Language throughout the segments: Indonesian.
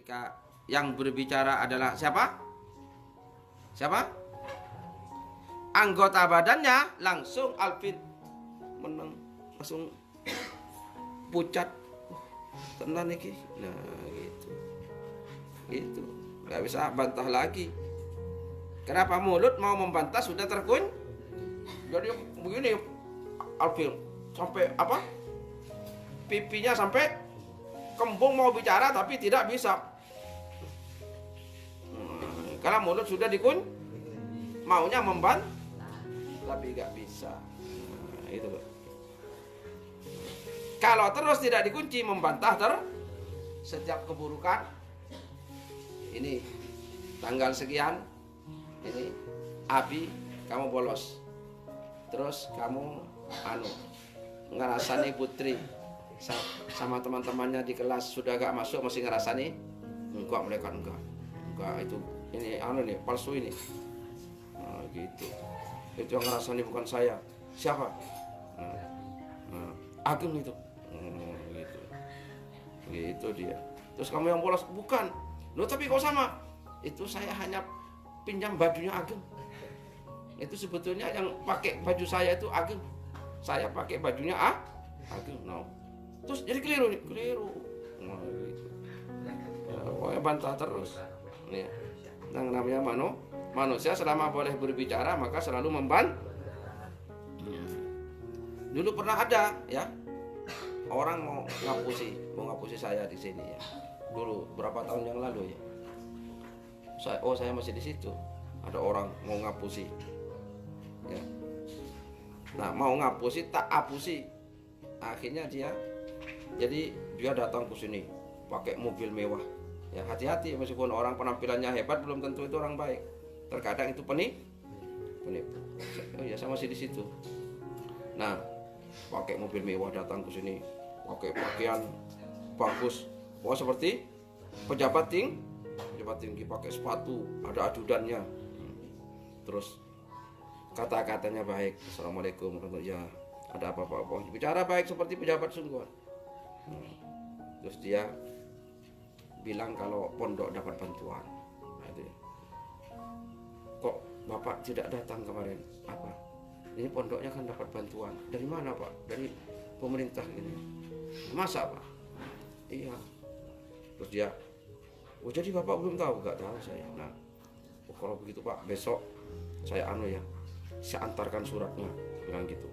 ketika yang berbicara adalah siapa? Siapa? Anggota badannya langsung Alvin menang, langsung pucat. Tenan iki. Nah, gitu. Gitu. Nggak bisa bantah lagi. Kenapa mulut mau membantah sudah terkunci? Jadi begini Alvin sampai apa? Pipinya sampai kembung mau bicara tapi tidak bisa. Karena mulut sudah dikunci, maunya membantah tapi nggak bisa. Nah, itu loh. Kalau terus tidak dikunci membantah setiap keburukan, ini tanggal sekian, ini Abi kamu bolos, terus kamu ngerasani Putri sama teman-temannya di kelas sudah gak masuk masih ngerasani, enggak mereka enggak itu ini nih palsu ini. Nah, gitu. Itu yang ngerasani bukan saya. Siapa? Ageng itu. Gitu. Gitu dia. Terus kamu yang bolos? Bukan. Loh tapi kok sama? Itu saya hanya pinjam bajunya Ageng. Itu sebetulnya yang pakai baju saya itu Ageng. Saya pakai bajunya Ageng. No. Terus jadi keliru nih, keliru. Nah, gitu. Ya, pokoknya bantah terus. Nih. Yang namanya manusia selama boleh berbicara maka selalu membantah. Dulu pernah ada ya orang mau ngapusi saya di sini ya. Dulu berapa tahun yang lalu ya. Saya masih di situ. Ada orang mau ngapusi. Ya. Nah, mau ngapusi tak apusi. Akhirnya dia datang ke sini pakai mobil mewah. Ya, hati-hati meskipun orang penampilannya hebat belum tentu itu orang baik. Terkadang itu penipu. Oh ya, saya masih di situ. Nah, pakai mobil mewah datang ke sini, pakai pakaian bagus. Wah, seperti pejabat tinggi pakai sepatu, ada ajudannya. Terus kata-katanya baik. Assalamualaikum ya, ada apa-apa. Bicara baik seperti pejabat sungguhan. Terus dia bilang kalau pondok dapat bantuan. Nah, itu ya. Kok Bapak tidak datang kemarin? Apa? Ini pondoknya kan dapat bantuan. Dari mana Pak? Dari pemerintah ini. Masa Pak? Iya. Terus dia, oh jadi Bapak belum tahu? Gak tahu saya. Nah, kalau begitu Pak, besok saya saya antarkan suratnya. Bilang gitu.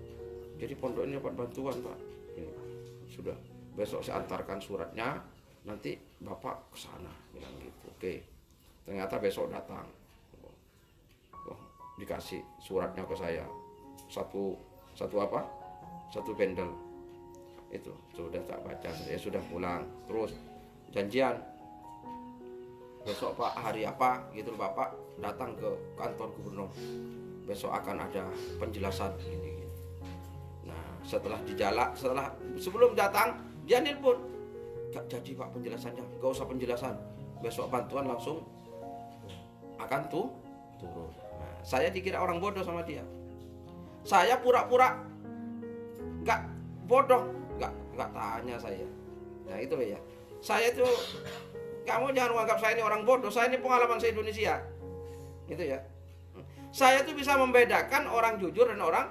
Jadi pondok ini dapat bantuan Pak. Ini, sudah. Besok saya antarkan suratnya. Nanti Bapak ke sana. Bilang gitu. Oke. Ternyata besok datang. Dikasih suratnya ke saya. Satu bendel itu sudah tak baca, saya sudah pulang. Terus janjian besok Pak hari apa gitu Bapak datang ke kantor gubernur, besok akan ada penjelasan gini. Nah sebelum datang dia nelpon, gak jadi Pak penjelasannya, gak usah penjelasan, besok bantuan langsung akan turun. Nah, saya dikira orang bodoh sama dia. Saya pura-pura nggak bodoh, nggak tanya saya. Nah itu ya. Saya itu, kamu jangan menganggap saya ini orang bodoh. Saya ini pengalaman se-Indonesia. Gitu ya. Saya tuh bisa membedakan orang jujur dan orang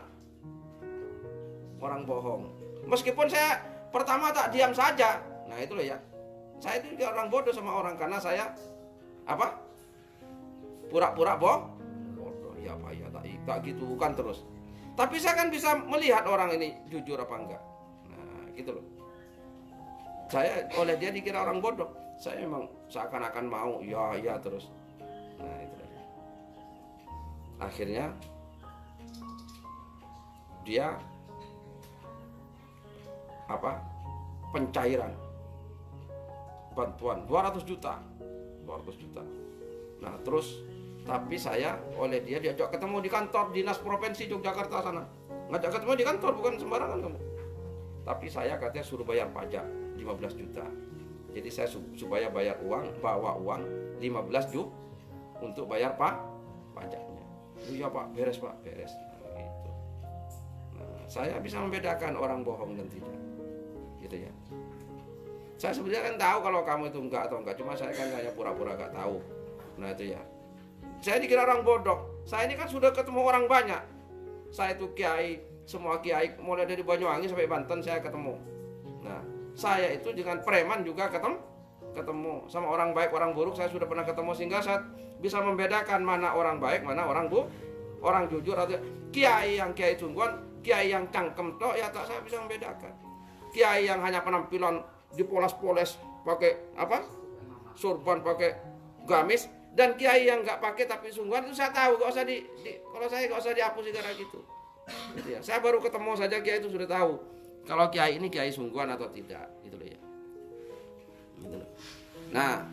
bohong. Meskipun saya pertama tak diam saja. Nah itu loh ya. Saya itu juga orang bodoh sama orang karena saya apa? Pura-pura bodoh. Ya Pak ya tak gitu kan terus. Tapi saya kan bisa melihat orang ini jujur apa enggak. Nah, gitu loh. Saya oleh dia dikira orang bodoh. Saya memang seakan-akan mau, ya terus. Nah, itu loh. Akhirnya dia pencairan bantuan 200 juta. Nah, terus tapi saya oleh dia diajak ketemu di kantor dinas provinsi Yogyakarta sana. Ngajak ketemu di kantor bukan sembarangan kamu. Tapi saya katanya suruh bayar pajak 15 juta. Jadi saya supaya bawa uang 15 juta untuk bayar pajaknya. Iya Pak, beres Pak, beres. Nah, gitu. Nah, saya bisa membedakan orang bohong dan tidak. Gitu ya. Saya sebenarnya kan tahu kalau kamu itu enggak atau enggak, cuma saya kan hanya pura-pura enggak tahu. Nah itu ya. Saya dikira orang bodoh. Saya ini kan sudah ketemu orang banyak. Saya itu kiai, semua kiai mulai dari Banyuwangi sampai Banten saya ketemu. Nah, saya itu dengan preman juga ketemu sama orang baik, orang buruk saya sudah pernah ketemu, sehingga saya bisa membedakan mana orang baik, mana orang orang jujur. Atau kiai yang kiai sungguhan, kiai yang cangkem tok ya tak, saya bisa membedakan. Kiai yang hanya penampilan dipoles-poles pakai apa? Surban, pakai gamis, dan kiai yang nggak pakai tapi sungguhan itu saya tahu. Gak usah kalau saya gak usah dihapus gara gitu. Gitu ya. Saya baru ketemu saja kiai itu sudah tahu kalau kiai ini kiai sungguhan atau tidak, gitu loh ya. Gitu loh. Nah,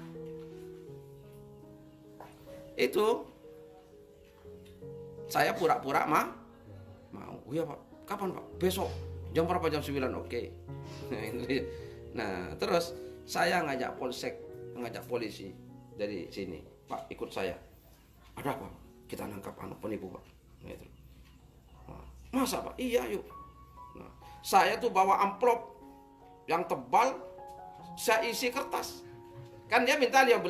itu saya pura-pura mau. Oh iya Pak, kapan Pak? Besok. Jam berapa? Jam 9, oke. Nah, terus saya ngajak polisi dari sini. Pak, ikut saya. Ada apa? Kita nangkap penipu Pak. Gitu. Nah, masa Pak? Iya yuk. Nah, saya tuh bawa amplop yang tebal, saya isi kertas. Kan dia minta 15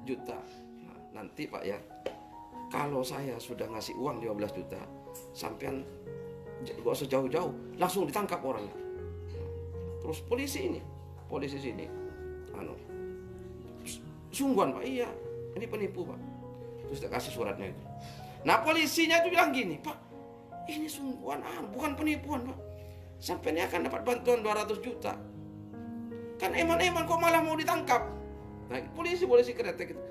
juta. Nah, nanti Pak ya, kalau saya sudah ngasih uang 15 juta, sampean gak usah jauh-jauh, langsung ditangkap orangnya. Terus polisi sini, sungguhan Pak, iya, ini penipu Pak. Terus saya kasih suratnya itu. Nah polisinya itu bilang gini, Pak, ini sungguhan, bukan penipuan Pak. Sampai ini akan dapat bantuan 200 juta. Kan eman-eman kok malah mau ditangkap. Nah polisi kretek itu.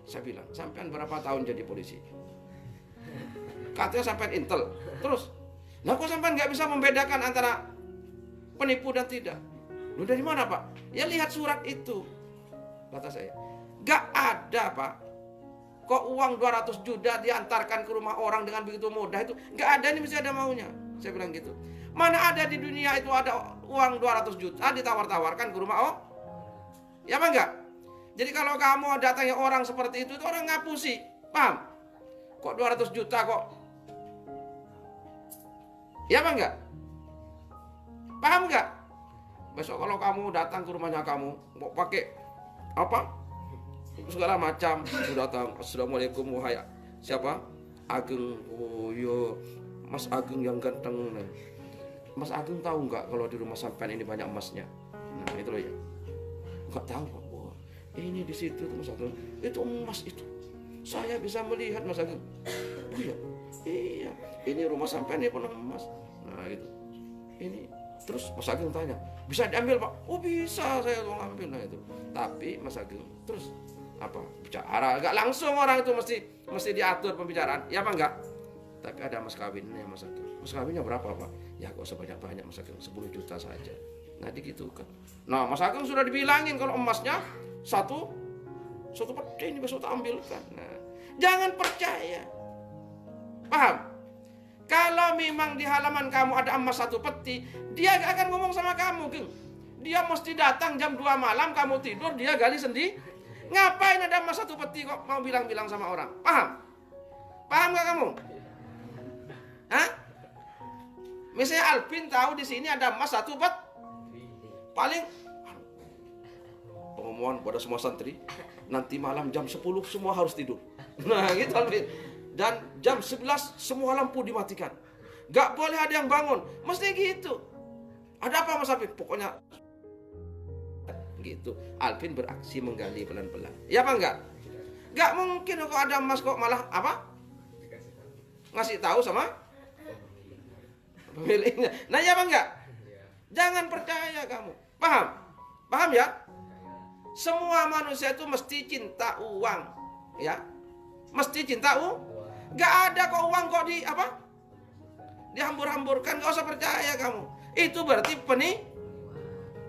Saya bilang, sampean berapa tahun jadi polisi? Katanya sampean intel. Terus, nah kok sampean nggak bisa membedakan antara penipu dan tidak? Lu dari mana Pak? Ya lihat surat itu, kata saya. Gak ada Pak. Kok uang 200 juta diantarkan ke rumah orang dengan begitu mudah itu? Gak ada, ini mesti ada maunya. Saya bilang gitu. Mana ada di dunia itu ada uang 200 juta ditawar-tawarkan ke rumah ya apa enggak? Jadi kalau kamu datangnya orang seperti itu orang ngapusi. Paham? Kok 200 juta kok? Ya apa enggak? Paham enggak? Besok kalau kamu datang ke rumahnya kamu mau pakai apa? Segala macam, datang, assalamualaikum wahai siapa? Ageng. Oh yo, Mas Ageng yang ganteng. Mas Ageng tahu nggak kalau di rumah sampean ini banyak emasnya? Nah itu loh ya. Nggak tahu Pak. Wah, ini di situ Mas Ageng. Itu emas itu. Saya bisa melihat Mas Ageng. Oh iya. Iya. Ini rumah sampean ini penuh emas. Nah itu. Ini. Terus Mas Ageng tanya, bisa diambil Pak? Oh bisa, saya mau ngambil. Nah itu. Tapi Mas Ageng terus apa? Bicara. Nggak langsung orang itu mesti diatur pembicaraan. Ya apa enggak? Tapi ada mas kawinnya Mas Ageng. Mas kawinnya berapa Pak? Ya kok sebanyak-banyak Mas Ageng, 10 juta saja. Nah digitukan. Nah Mas Ageng sudah dibilangin kalau emasnya satu peti ini besok tak ambilkan. Nah, jangan percaya. Paham? Kalau memang di halaman kamu ada emas 1 peti, dia gak akan ngomong sama kamu, Geng. Dia mesti datang jam 2 malam, kamu tidur, dia gali sendiri. Ngapain ada emas 1 peti kok mau bilang-bilang sama orang? Paham? Paham gak kamu? Hah? Misalnya Alvin tahu di sini ada emas 1 peti. Paling pengumuman pada semua santri, nanti malam jam 10 semua harus tidur. Nah gitu Alvin. Dan jam 11 semua lampu dimatikan. Gak boleh ada yang bangun. Mesti gitu. Ada apa Mas Alvin? Pokoknya gitu. Alvin beraksi menggali pelan-pelan. Ya apa enggak? Gak mungkin kok ada emas kok malah apa? Ngasih tahu sama pemiliknya. Nah ya apa enggak? Jangan percaya kamu. Paham? Paham ya? Semua manusia itu mesti cinta uang. Ya? Mesti cinta uang. Gak ada kok uang kok dihambur-hamburkan. Gak usah percaya kamu. Itu berarti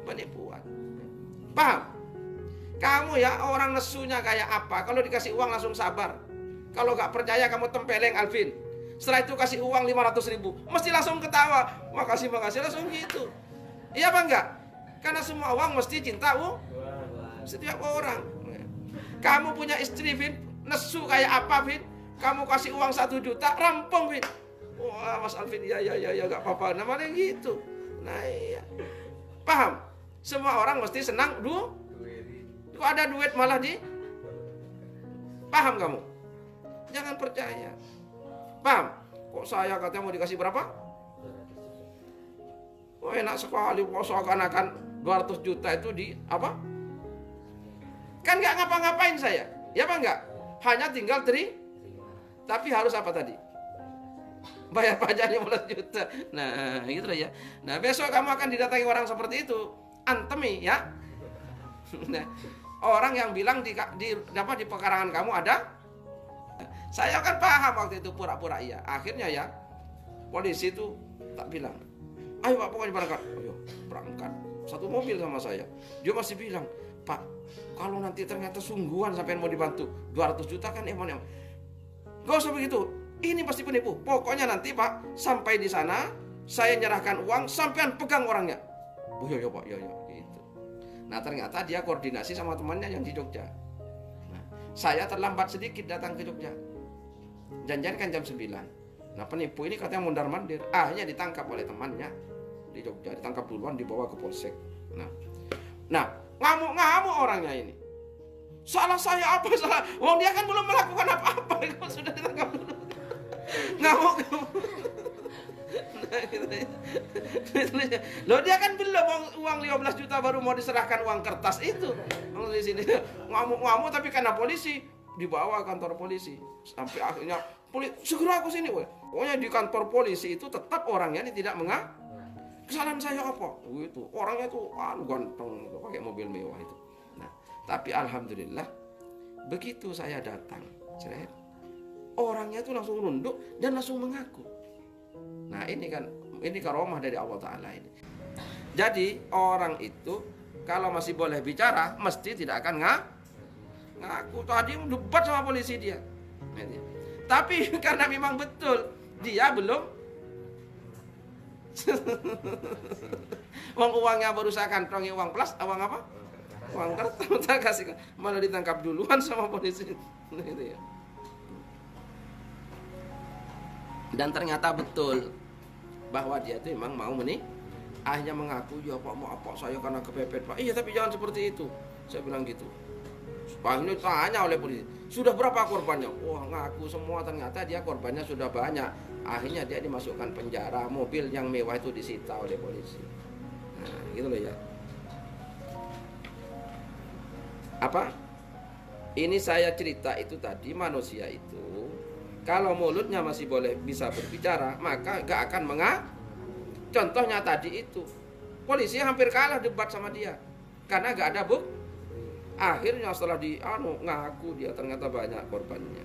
penipuan. Paham? Kamu ya orang nesunya kayak apa? Kalau dikasih uang langsung sabar. Kalau gak percaya kamu tempeleng Alvin. Setelah itu kasih uang 500.000, mesti langsung ketawa. Makasih langsung gitu. Iya apa enggak? Karena semua uang mesti cinta setiap orang. Kamu punya istri Vin, nesu kayak apa Vin? Kamu kasih uang 1 juta, rampung Vin. Wah Mas Alvin, ya gak apa-apa. Namanya gitu. Nah iya. Paham? Semua orang mesti senang kok ada duit malah di. Paham kamu? Jangan percaya. Paham? Kok saya katanya mau dikasih berapa? Oh, enak sekali. Kok seakan-akan 200 juta itu di apa? Kan nggak ngapa-ngapain saya. Ya apa enggak? Hanya tinggal tapi harus apa tadi? Bayar pajak 15 juta. Nah, gitu ya. Nah, besok kamu akan didatangi orang seperti itu. Antemi ya. Nah, orang yang bilang di pekarangan kamu ada. Saya kan paham waktu itu pura-pura iya. Akhirnya ya polisi itu tak bilang, ayo Pak, pokoknya berangkat. Ayo berangkat. Satu mobil sama saya. Dia masih bilang, Pak, kalau nanti ternyata sungguhan sampai mau dibantu 200 juta kan emang. Gak usah begitu. Ini pasti penipu. Pokoknya nanti Pak sampai di sana saya nyerahkan uang, sampean pegang orangnya. Oh iya Pak, iya gitu. Nah ternyata dia koordinasi sama temannya yang di Jogja. Nah, saya terlambat sedikit datang ke Jogja. Janjian kan jam 9. Nah penipu ini katanya mondar-mandir. Akhirnya ditangkap oleh temannya di Jogja. Ditangkap duluan, dibawa ke polsek. Nah ngamuk-ngamuk orangnya ini. Salah saya apa salah? Wong dia kan belum melakukan apa-apa. Kok sudah ditangkap dulu. Ngamuk. Loh dia kan belum uang 15 juta baru mau diserahkan uang kertas itu. Di sini ngamuk-ngamuk tapi karena polisi dibawa kantor polisi. Sampai akhirnya polisi segera ke sini, woy. Pokoknya di kantor polisi itu tetap orangnya ini tidak kesalahan saya apa? Gitu. Orangnya itu ganteng, pakai mobil mewah itu. Nah, tapi alhamdulillah begitu saya datang, orangnya itu langsung nunduk dan langsung mengaku. Nah, ini karomah dari Allah Ta'ala ini. Jadi orang itu kalau masih boleh bicara mesti tidak akan ngaku. Tadi debat sama polisi dia. Tapi karena memang betul dia belum uangnya baru saya kantongi uang plus, uang apa? Uang kertas kasih, malah ditangkap duluan sama polisi. Gitu ya. Dan ternyata betul bahwa dia itu memang mau akhirnya mengaku, ya Pak maaf Pak saya karena kepepet Pak. Iya tapi jangan seperti itu. Saya bilang gitu. Pak ini tanya oleh polisi, sudah berapa korbannya? Wah ngaku semua, ternyata dia korbannya sudah banyak. Akhirnya dia dimasukkan penjara, mobil yang mewah itu disita oleh polisi. Nah gitu loh ya. Apa? Ini saya cerita itu tadi, manusia itu kalau mulutnya masih boleh bisa berbicara, maka gak akan Contohnya tadi itu, polisi hampir kalah debat sama dia karena gak ada bukti. Akhirnya setelah ngaku dia ternyata banyak korbannya.